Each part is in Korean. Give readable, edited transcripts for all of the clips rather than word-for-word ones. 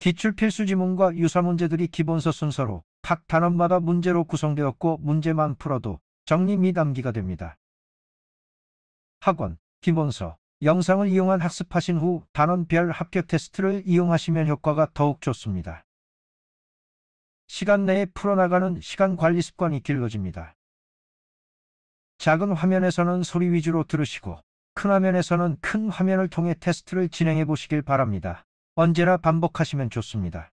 기출 필수 지문과 유사 문제들이 기본서 순서로 각 단원마다 문제로 구성되었고 문제만 풀어도 정리 및 암기가 됩니다. 학원, 기본서, 영상을 이용한 학습하신 후 단원별 합격 테스트를 이용하시면 효과가 더욱 좋습니다. 시간 내에 풀어나가는 시간 관리 습관이 길러집니다. 작은 화면에서는 소리 위주로 들으시고 큰 화면에서는 큰 화면을 통해 테스트를 진행해 보시길 바랍니다. 언제나 반복하시면 좋습니다.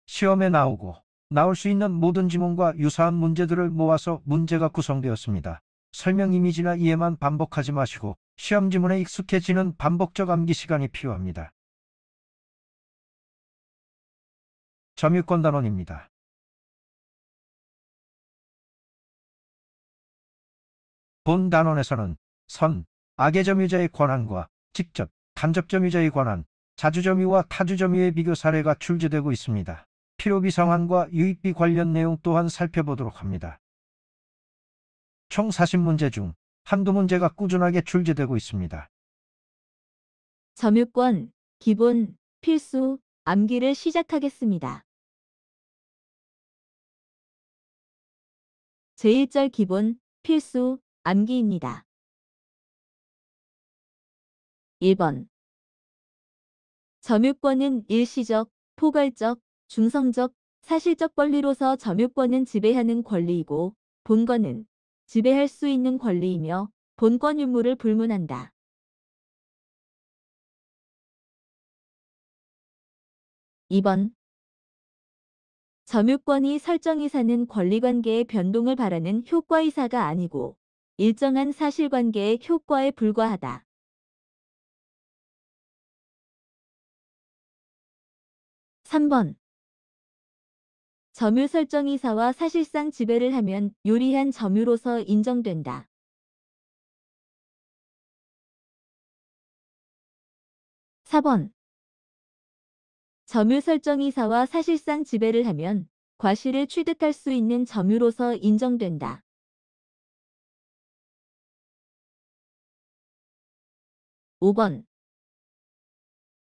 시험에 나올 수 있는 모든 지문과 유사한 문제들을 모아서 문제가 구성되었습니다. 설명 이미지나 이해만 반복하지 마시고 시험 지문에 익숙해지는 반복적 암기 시간이 필요합니다. 점유권 단원입니다. 본 단원에서는 선, 악의 점유자의 권한과 직접, 간접 점유자의 권한, 자주 점유와 타주 점유의 비교 사례가 출제되고 있습니다. 필요비 상환과 유익비 관련 내용 또한 살펴보도록 합니다. 총 40문제 중 한두 문제가 꾸준하게 출제되고 있습니다. 점유권, 기본, 필수, 암기를 시작하겠습니다. 제1절 기본, 필수, 암기입니다. 1번. 점유권은 일시적, 포괄적, 중성적, 사실적 권리로서 점유권은 지배하는 권리이고 본권은 지배할 수 있는 권리이며 본권 유무를 불문한다. 2번. 점유권이 설정이사는 권리관계의 변동을 바라는 효과이사가 아니고 일정한 사실관계의 효과에 불과하다. 3번. 점유 설정이사와 사실상 지배를 하면 유리한 점유로서 인정된다. 4번. 점유 설정이사와 사실상 지배를 하면 과실을 취득할 수 있는 점유로서 인정된다. 5번.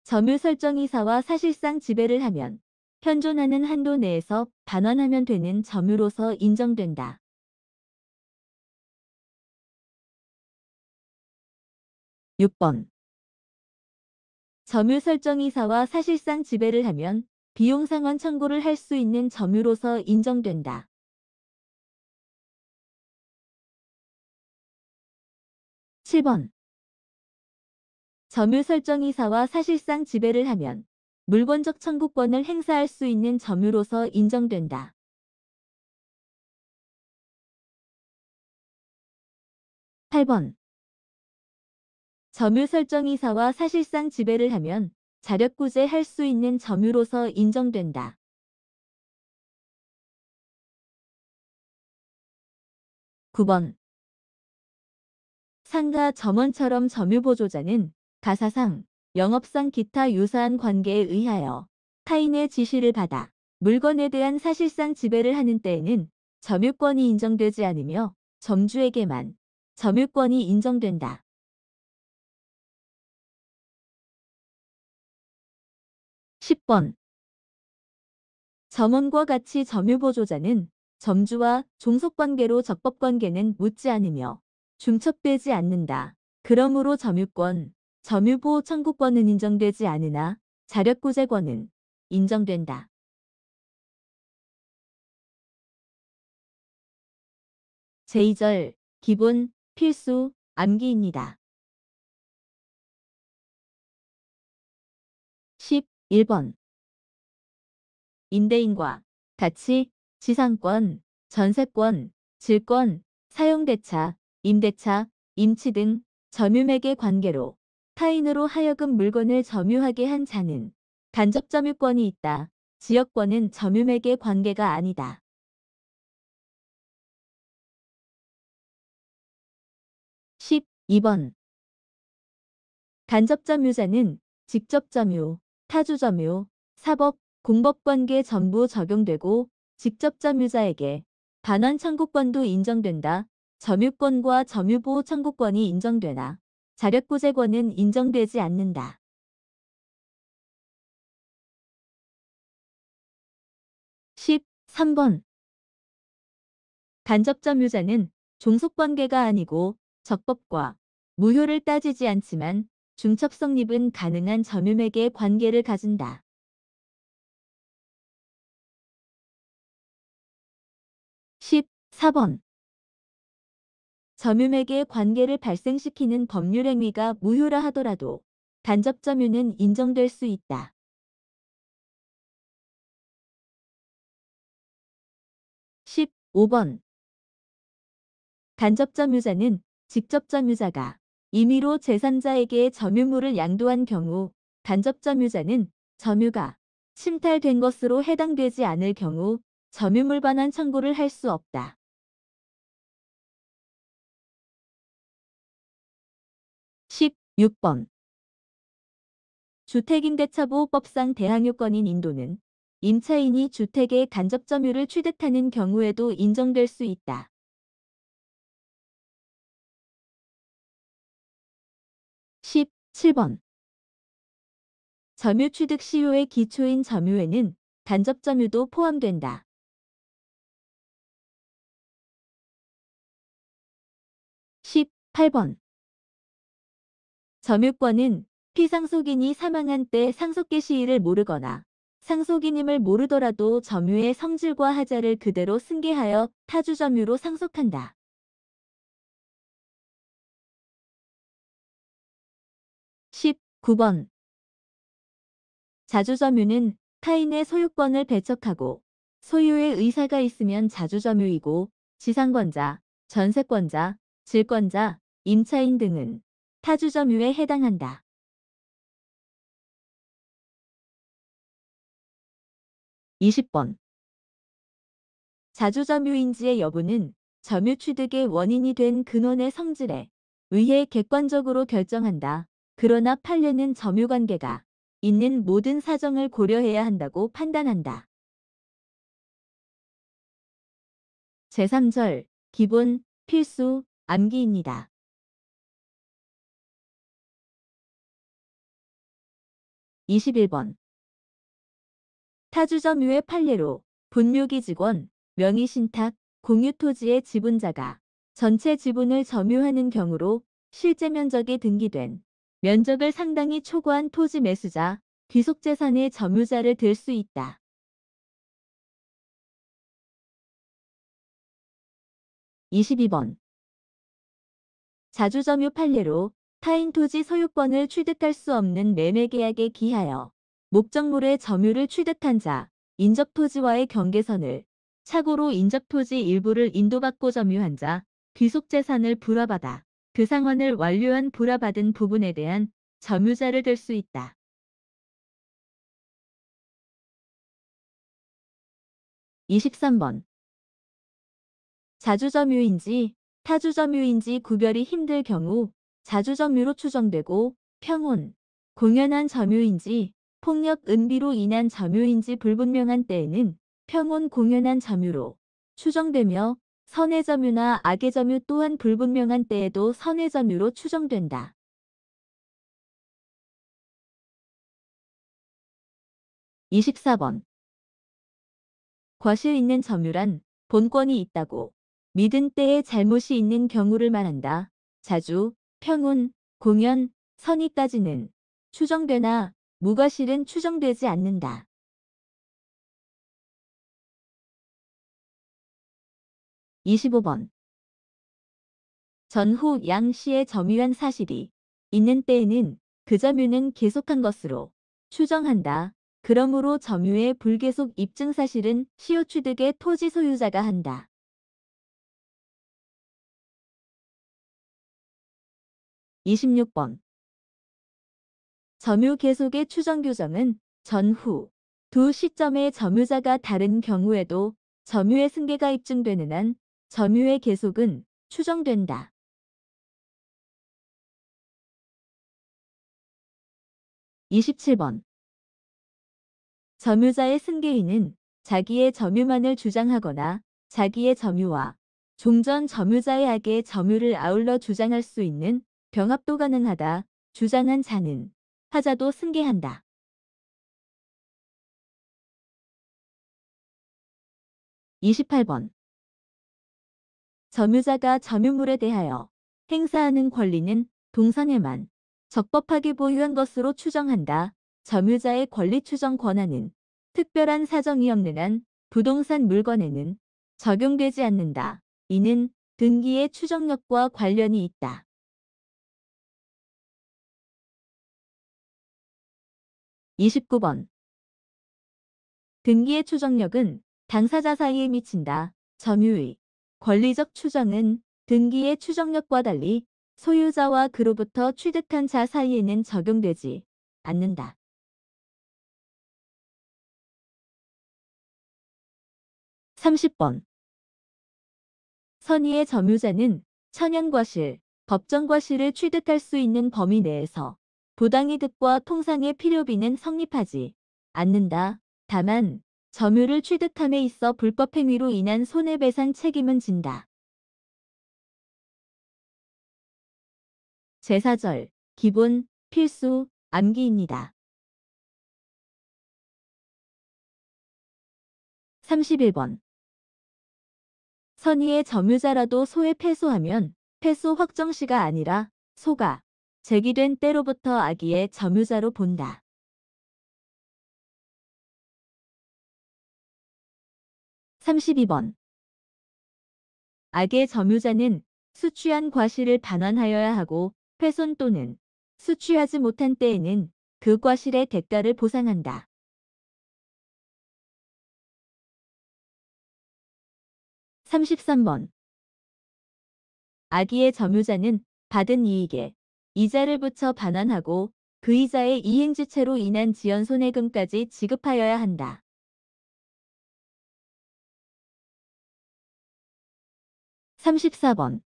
점유 설정이사와 사실상 지배를 하면 현존하는 한도 내에서 반환하면 되는 점유로서 인정된다. 6번. 점유 설정이사와 사실상 지배를 하면 비용상환 청구를 할 수 있는 점유로서 인정된다. 7번. 점유 설정이사와 사실상 지배를 하면 물권적 청구권을 행사할 수 있는 점유로서 인정된다. 8번. 점유 설정이사와 사실상 지배를 하면 자력구제 할 수 있는 점유로서 인정된다. 9번. 상가 점원처럼 점유보조자는 가사상, 영업상 기타 유사한 관계에 의하여 타인의 지시를 받아 물건에 대한 사실상 지배를 하는 때에는 점유권이 인정되지 않으며 점주에게만 점유권이 인정된다. 10번. 점원과 같이 점유보조자는 점주와 종속관계로 적법관계는 묻지 않으며 중첩되지 않는다. 그러므로 점유권, 점유보호 청구권은 인정되지 않으나 자력구제권은 인정된다. 제2절 기본, 필수, 암기입니다. 11번. 임대인과 같이 지상권, 전세권, 질권, 사용대차, 임대차, 임치 등 점유매개 관계로 타인으로 하여금 물건을 점유하게 한 자는 간접 점유권이 있다. 지역권은 점유매개 관계가 아니다. 12번. 간접 점유자는 직접 점유, 타주 점유, 사법, 공법관계 전부 적용되고 직접 점유자에게 반환 청구권도 인정된다. 점유권과 점유보호 청구권이 인정되나 자력구제권은 인정되지 않는다. 3번. 간접점유자는 종속관계가 아니고 적법과 무효를 따지지 않지만 중첩 성립은 가능한 점유맥의 관계를 가진다. 14번. 점유맥의 관계를 발생시키는 법률 행위가 무효라 하더라도 간접점유는 인정될 수 있다. 15번. 간접점유자는 직접점유자가 임의로 제3자에게 점유물을 양도한 경우, 간접점유자는 점유가 침탈된 것으로 해당되지 않을 경우 점유물 반환 청구를 할 수 없다. 16번. 주택임대차보호법상 대항요건인 인도는 임차인이 주택의 간접점유를 취득하는 경우에도 인정될 수 있다. 17번. 점유 취득 시효의 기초인 점유에는 간접점유도 포함된다. 18번. 점유권은 피상속인이 사망한 때 상속계 시일을 모르거나 상속인임을 모르더라도 점유의 성질과 하자를 그대로 승계하여 타주 점유로 상속한다. 19번. 자주점유는 타인의 소유권을 배척하고 소유의 의사가 있으면 자주점유이고 지상권자, 전세권자, 질권자, 임차인 등은 타주점유에 해당한다. 20번. 자주점유인지의 여부는 점유 취득의 원인이 된 근원의 성질에 의해 객관적으로 결정한다. 그러나 판례는 점유관계가 있는 모든 사정을 고려해야 한다고 판단한다. 제3절 기본, 필수, 암기입니다. 21번. 타주점유의 판례로 분묘기 직원, 명의신탁, 공유토지의 지분자가 전체 지분을 점유하는 경우로 실제 면적이 등기된 면적을 상당히 초과한 토지 매수자, 귀속재산의 점유자를 들 수 있다. 22번. 자주점유 판례로 타인 토지 소유권을 취득할 수 없는 매매계약에 기하여 목적물의 점유를 취득한 자, 인접토지와의 경계선을 착오로 인접토지 일부를 인도받고 점유한 자, 귀속재산을 불화받아 그 상환을 완료한 불화받은 부분에 대한 점유자를 들 수 있다. 23번. 자주점유인지 타주점유인지 구별이 힘들 경우 자주점유로 추정되고 평온, 공연한 점유인지 폭력 은비로 인한 점유인지 불분명한 때에는 평온 공연한 점유로 추정되며 선해점유나 악의점유 또한 불분명한 때에도 선해점유로 추정된다. 24번. 과실 있는 점유란 본권이 있다고 믿은 때에 잘못이 있는 경우를 말한다. 자주, 평온, 공연, 선의까지는 추정되나 무과실은 추정되지 않는다. 25번. 전후 양씨의 점유한 사실이 있는 때에는 그 점유는 계속한 것으로 추정한다. 그러므로 점유의 불계속 입증 사실은 시효 취득의 토지 소유자가 한다. 26번. 점유 계속의 추정 규정은 전후 두 시점의 점유자가 다른 경우에도 점유의 승계가 입증되는 한 점유의 계속은 추정된다. 27번. 점유자의 승계인은 자기의 점유만을 주장하거나 자기의 점유와 종전 점유자의 악의 점유를 아울러 주장할 수 있는 병합도 가능하다. 주장한 자는 하자도 승계한다. 28번. 점유자가 점유물에 대하여 행사하는 권리는 동선에만 적법하게 보유한 것으로 추정한다. 점유자의 권리 추정 권한은 특별한 사정이 없는 한 부동산 물건에는 적용되지 않는다. 이는 등기의 추정력과 관련이 있다. 29번. 등기의 추정력은 당사자 사이에 미친다. 점유의 권리적 추정은 등기의 추정력과 달리 소유자와 그로부터 취득한 자 사이에는 적용되지 않는다. 30번. 선의의 점유자는 천연과실, 법정과실을 취득할 수 있는 범위 내에서 부당이득과 통상의 필요비는 성립하지 않는다. 다만 점유를 취득함에 있어 불법행위로 인한 손해배상 책임은 진다. 제4절 기본, 필수, 암기입니다. 31번. 선의의 점유자라도 소에 패소하면 패소 확정시가 아니라 소가 제기된 때로부터 악의의 점유자로 본다. 32번. 악의 점유자는 수취한 과실을 반환하여야 하고 훼손 또는 수취하지 못한 때에는 그 과실의 대가를 보상한다. 33번. 악의의 점유자는 받은 이익에 이자를 붙여 반환하고 그 이자의 이행지체로 인한 지연손해금까지 지급하여야 한다. 34번.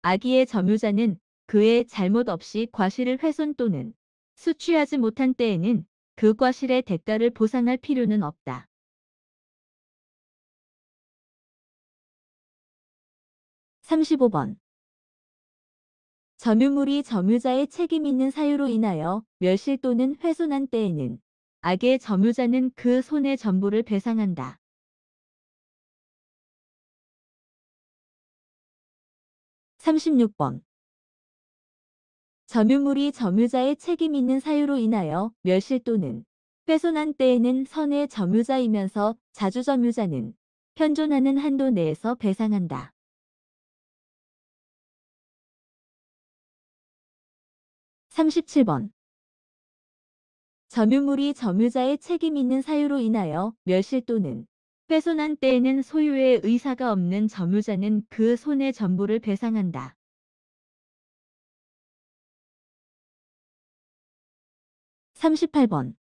악의의 점유자는 그의 잘못 없이 과실을 훼손 또는 수취하지 못한 때에는 그 과실의 대가를 보상할 필요는 없다. 35번. 점유물이 점유자의 책임 있는 사유로 인하여 멸실 또는 훼손한 때에는 악의 점유자는 그 손해 전부를 배상한다. 36번. 점유물이 점유자의 책임 있는 사유로 인하여 멸실 또는 훼손한 때에는 선의 점유자이면서 자주점유자는 현존하는 한도 내에서 배상한다. 37번. 점유물이 점유자의 책임 있는 사유로 인하여 멸실 또는 훼손한 때에는 소유의 의사가 없는 점유자는 그 손해 전부를 배상한다. 38번.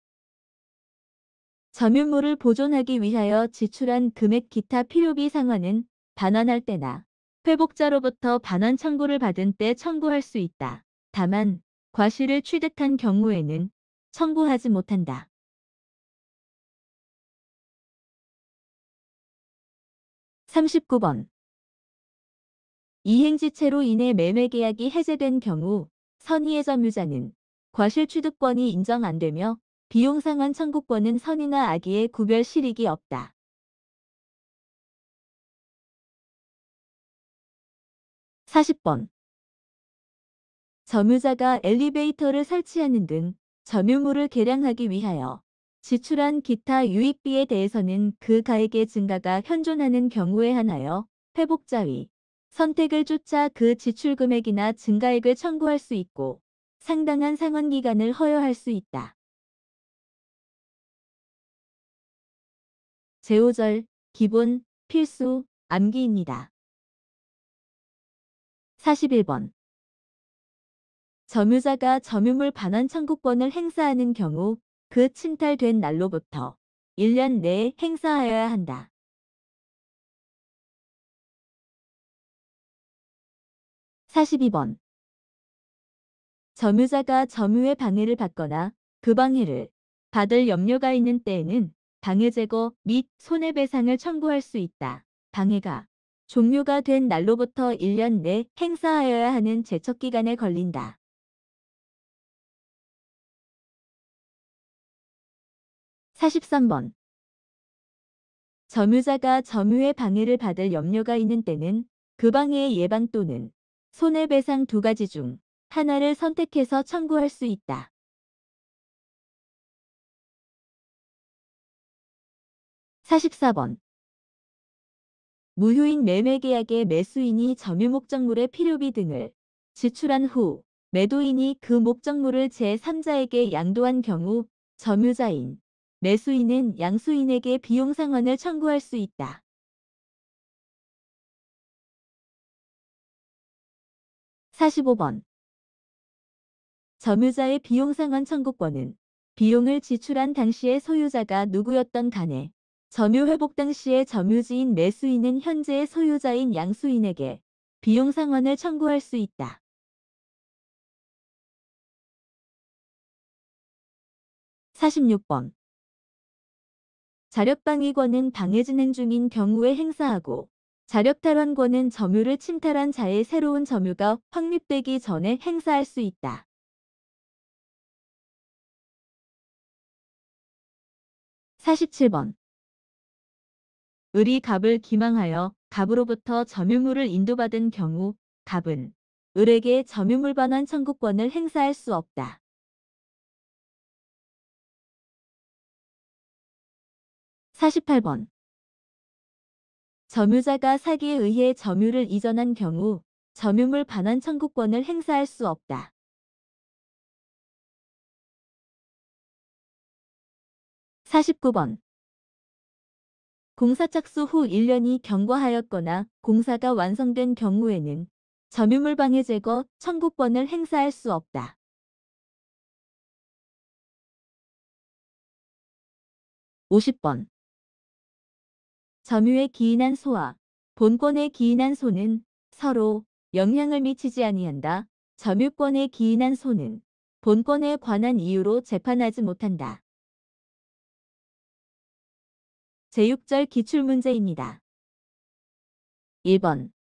점유물을 보존하기 위하여 지출한 금액 기타 필요비 상환은 반환할 때나 회복자로부터 반환 청구를 받은 때 청구할 수 있다. 다만 과실을 취득한 경우에는 청구하지 못한다. 39번. 이행지체로 인해 매매계약이 해제된 경우 선의의 점유자는 과실 취득권이 인정 안 되며 비용상환 청구권은 선의나 악의의 구별 실익이 없다. 40번. 점유자가 엘리베이터를 설치하는 등 점유물을 개량하기 위하여 지출한 기타 유익비에 대해서는 그 가액의 증가가 현존하는 경우에 한하여 회복자의 선택을 쫓아 그 지출 금액이나 증가액을 청구할 수 있고 상당한 상환기간을 허여할 수 있다. 제5절 기본, 필수, 암기입니다. 41번. 점유자가 점유물 반환 청구권을 행사하는 경우 그 침탈된 날로부터 1년 내에 행사하여야 한다. 42번. 점유자가 점유의 방해를 받거나 그 방해를 받을 염려가 있는 때에는 방해 제거 및 손해배상을 청구할 수 있다. 방해가 종료가 된 날로부터 1년 내 행사하여야 하는 제척기간에 걸린다. 43번. 점유자가 점유의 방해를 받을 염려가 있는 때는 그 방해의 예방 또는 손해배상 두 가지 중 하나를 선택해서 청구할 수 있다. 44번. 무효인 매매계약의 매수인이 점유 목적물의 필요비 등을 지출한 후 매도인이 그 목적물을 제3자에게 양도한 경우 점유자인 매수인은 양수인에게 비용 상환을 청구할 수 있다. 45번. 점유자의 비용 상환 청구권은 비용을 지출한 당시의 소유자가 누구였던 간에 점유 회복 당시의 점유지인 매수인은 현재의 소유자인 양수인에게 비용 상환을 청구할 수 있다. 46번. 자력방위권은 방해진행 중인 경우에 행사하고 자력탈환권은 점유를 침탈한 자의 새로운 점유가 확립되기 전에 행사할 수 있다. 47번. 을이 갑을 기망하여 갑으로부터 점유물을 인도받은 경우 갑은 을에게 점유물 반환 청구권을 행사할 수 없다. 48번. 점유자가 사기에 의해 점유를 이전한 경우 점유물 반환 청구권을 행사할 수 없다. 49번. 공사 착수 후 1년이 경과하였거나 공사가 완성된 경우에는 점유물 방해 제거 청구권을 행사할 수 없다. 50번. 점유에 기인한 소와 본권에 기인한 소는 서로 영향을 미치지 아니한다. 점유권에 기인한 소는 본권에 관한 이유로 재판하지 못한다. 제6절 기출문제입니다. 1번.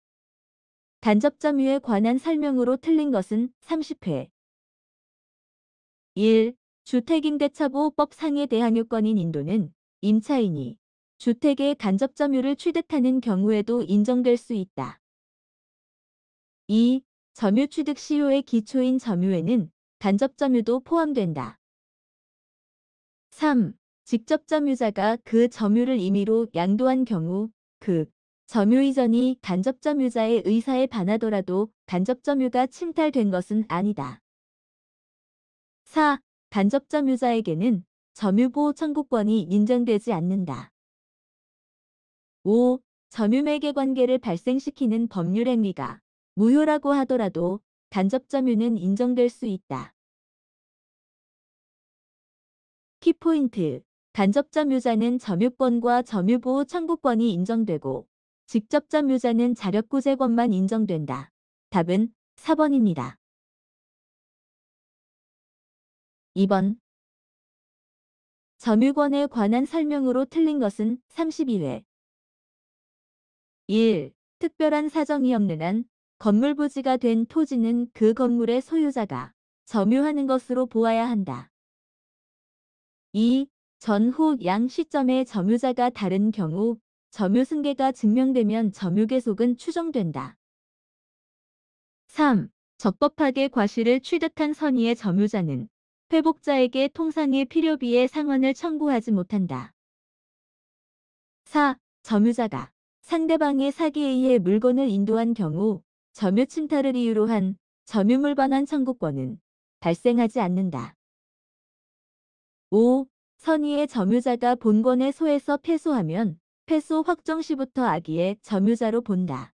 간접점유에 관한 설명으로 틀린 것은 30회. 1. 주택임대차보호법 상해 대항요건인 인도는 임차인이 주택의 간접점유를 취득하는 경우에도 인정될 수 있다. 2. 점유 취득 시효의 기초인 점유에는 간접점유도 포함된다. 3. 직접 점유자가 그 점유를 임의로 양도한 경우 그 점유 이전이 간접 점유자의 의사에 반하더라도 간접 점유가 침탈된 것은 아니다. 4. 간접 점유자에게는 점유보호 청구권이 인정되지 않는다. 5. 점유매개 관계를 발생시키는 법률 행위가 무효라고 하더라도 간접 점유는 인정될 수 있다. 키포인트. 간접 점유자는 점유권과 점유보호 청구권이 인정되고 직접 점유자는 자력구제권만 인정된다. 답은 4번입니다. 2번. 점유권에 관한 설명으로 틀린 것은 32회. 1. 특별한 사정이 없는 한 건물 부지가 된 토지는 그 건물의 소유자가 점유하는 것으로 보아야 한다. 2. 전후 양 시점에 점유자가 다른 경우 점유 승계가 증명되면 점유 계속은 추정된다. 3. 적법하게 과실을 취득한 선의의 점유자는 회복자에게 통상의 필요비의 상환을 청구하지 못한다. 4. 점유자가 상대방의 사기에 의해 물건을 인도한 경우 점유 침탈을 이유로 한 점유물 반환 청구권은 발생하지 않는다. 5. 선의의 점유자가 본권의 소에서 패소하면 패소 확정 시부터 악의의 점유자로 본다.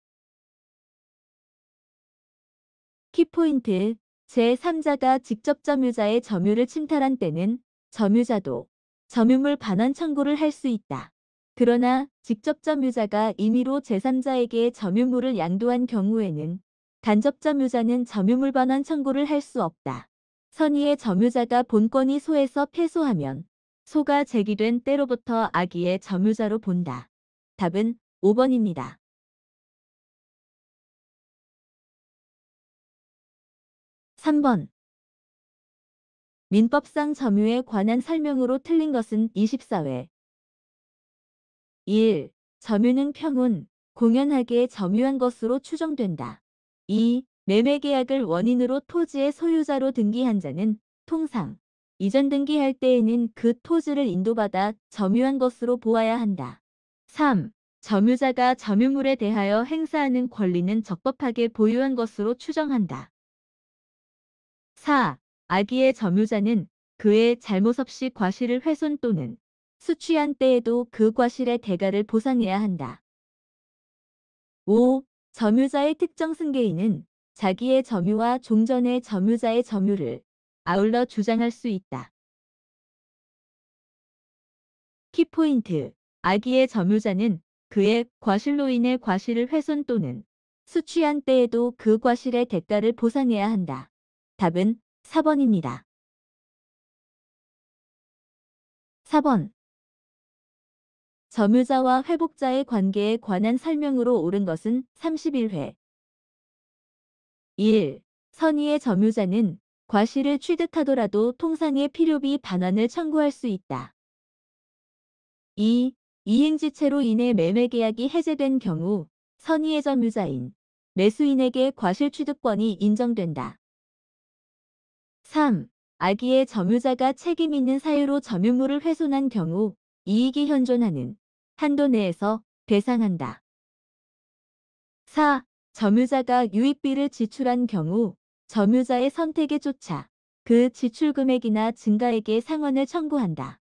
키포인트. 제3자가 직접 점유자의 점유를 침탈한 때는 점유자도 점유물 반환 청구를 할 수 있다. 그러나 직접 점유자가 임의로 제3자에게 점유물을 양도한 경우에는 간접 점유자는 점유물 반환 청구를 할 수 없다. 선의의 점유자가 본권이 소에서 패소하면 소가 제기된 때로부터 악의의 점유자로 본다. 답은 5번입니다. 3번. 민법상 점유에 관한 설명으로 틀린 것은 24회. 1. 점유는 평온, 공연하게 점유한 것으로 추정된다. 2. 매매계약을 원인으로 토지의 소유자로 등기한 자는 통상 이전 등기할 때에는 그 토지를 인도받아 점유한 것으로 보아야 한다. 3. 점유자가 점유물에 대하여 행사하는 권리는 적법하게 보유한 것으로 추정한다. 4. 악의의 점유자는 그의 잘못 없이 과실을 훼손 또는 수취한 때에도 그 과실의 대가를 보상해야 한다. 5. 점유자의 특정 승계인은 자기의 점유와 종전의 점유자의 점유를 아울러 주장할 수 있다. 키포인트. 악의의 점유자는 그의 과실로 인해 과실을 훼손 또는 수취한 때에도 그 과실의 대가를 보상해야 한다. 답은 4번입니다. 4번. 점유자와 회복자의 관계에 관한 설명으로 옳은 것은 31회. 1. 선의의 점유자는 과실을 취득하더라도 통상의 필요비 반환을 청구할 수 있다. 2. 이행지체로 인해 매매계약이 해제된 경우 선의의 점유자인 매수인에게 과실 취득권이 인정된다. 3. 악의의 점유자가 책임 있는 사유로 점유물을 훼손한 경우 이익이 현존하는 한도 내에서 배상한다. 4. 점유자가 유익비를 지출한 경우 점유자의 선택에 쫓아 그 지출 금액이나 증가액의 상환을 청구한다.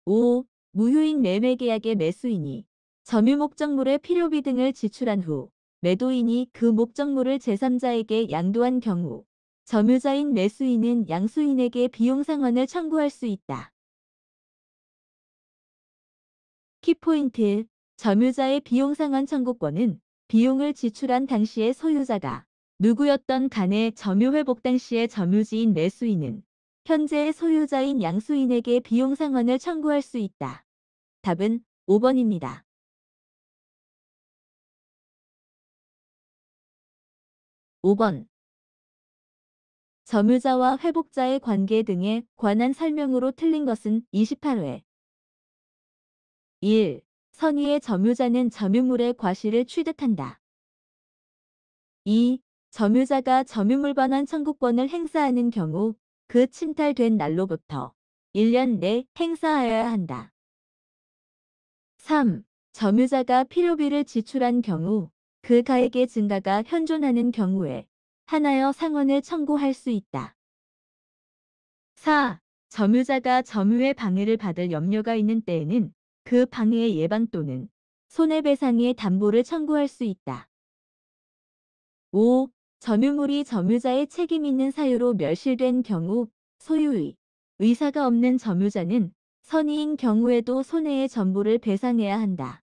5. 무효인 매매계약의 매수인이 점유 목적물의 필요비 등을 지출한 후 매도인이 그 목적물을 제3자에게 양도한 경우 점유자인 매수인은 양수인에게 비용 상환을 청구할 수 있다. 키포인트. 점유자의 비용 상환 청구권은 비용을 지출한 당시의 소유자가 누구였던 간에 점유 회복 당시의 점유지인 매수인은 현재의 소유자인 양수인에게 비용 상환을 청구할 수 있다. 답은 5번입니다. 5번. 점유자와 회복자의 관계 등에 관한 설명으로 틀린 것은 28회. 1. 선의의 점유자는 점유물의 과실을 취득한다. 2. 점유자가 점유물 반환 청구권을 행사하는 경우 그 침탈된 날로부터 1년 내 행사하여야 한다. 3. 점유자가 필요비를 지출한 경우 그 가액의 증가가 현존하는 경우에 하나여 상환을 청구할 수 있다. 4. 점유자가 점유의 방해를 받을 염려가 있는 때에는 그 방해의 예방 또는 손해배상의 담보를 청구할 수 있다. 5. 점유물이 점유자의 책임 있는 사유로 멸실된 경우 소유의 의사가 없는 점유자는 선의인 경우에도 손해의 전부를 배상해야 한다.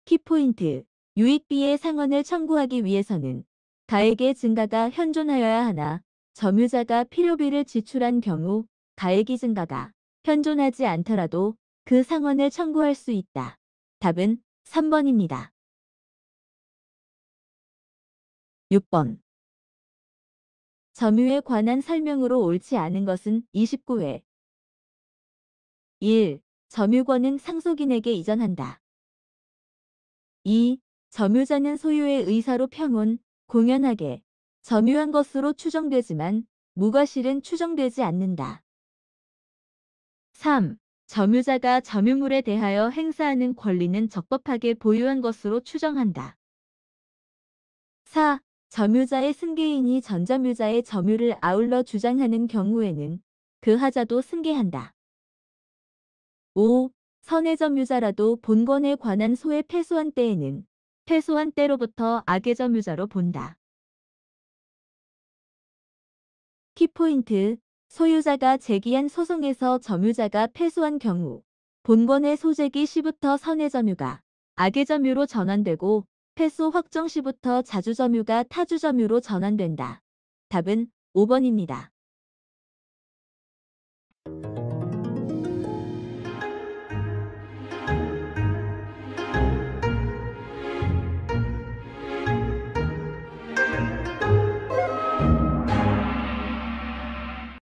키포인트. 유익비의 상환을 청구하기 위해서는 가액의 증가가 현존하여야 하나 점유자가 필요비를 지출한 경우 가액이 증가가 현존하지 않더라도 그 상환을 청구할 수 있다. 답은 3번입니다. 6번. 점유에 관한 설명으로 옳지 않은 것은 29회. 1. 점유권은 상속인에게 이전한다. 2. 점유자는 소유의 의사로 평온, 공연하게 점유한 것으로 추정되지만 무과실은 추정되지 않는다. 3. 점유자가 점유물에 대하여 행사하는 권리는 적법하게 보유한 것으로 추정한다. 4. 점유자의 승계인이 전점유자의 점유를 아울러 주장하는 경우에는 그 하자도 승계한다. 5. 선해점유자라도 본권에 관한 소에 패소한 때에는 패소한 때로부터 악의점유자로 본다. 키포인트. 소유자가 제기한 소송에서 점유자가 패소한 경우 본권의 소재기 시부터 선해점유가 악의점유로 전환되고 패소 확정 시부터 자주점유가 타주점유로 전환된다. 답은 5번입니다.